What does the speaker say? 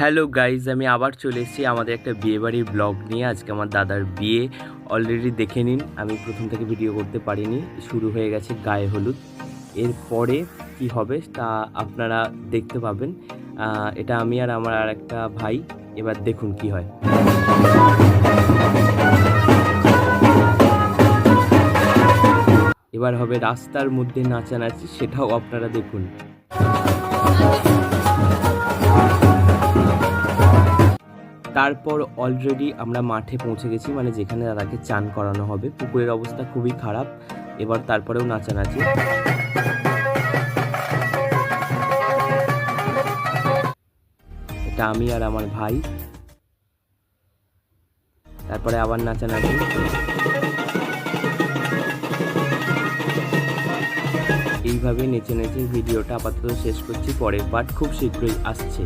Hello guys, আমি আবার চলে এসেছি আমাদের একটা বিয়েবাড়ির ব্লগ নিয়ে। আজকে আমার দাদার বিয়ে অলরেডি দেখে নিন। আমি প্রথম থেকে ভিডিও করতে পারিনি, শুরু হয়ে গেছে গায়ে হলুদ। এরপরে কি হবে তা আপনারা দেখতে পাবেন। এটা আমি আর আমার আর একটা ভাই। এবার দেখুন কি হয়। এবার হবে রাস্তার মধ্যে নাচানাচি, সেটাও আপনারা দেখুন। তারপর অলরেডি আমরা মাঠে পৌঁছে গেছি, মানে যেখানে দাদাকে চান করানো হবে। পুকুরের অবস্থা খুবই খারাপ। এবার তারপরেও নাচানাচি। এটা আমি আর আমার ভাই। তারপরে আবার নাচানাচি। এইভাবে নেচে নেচে ভিডিওটা আপাতত শেষ করছি। পরের পার্ট খুব শীঘ্রই আসছে।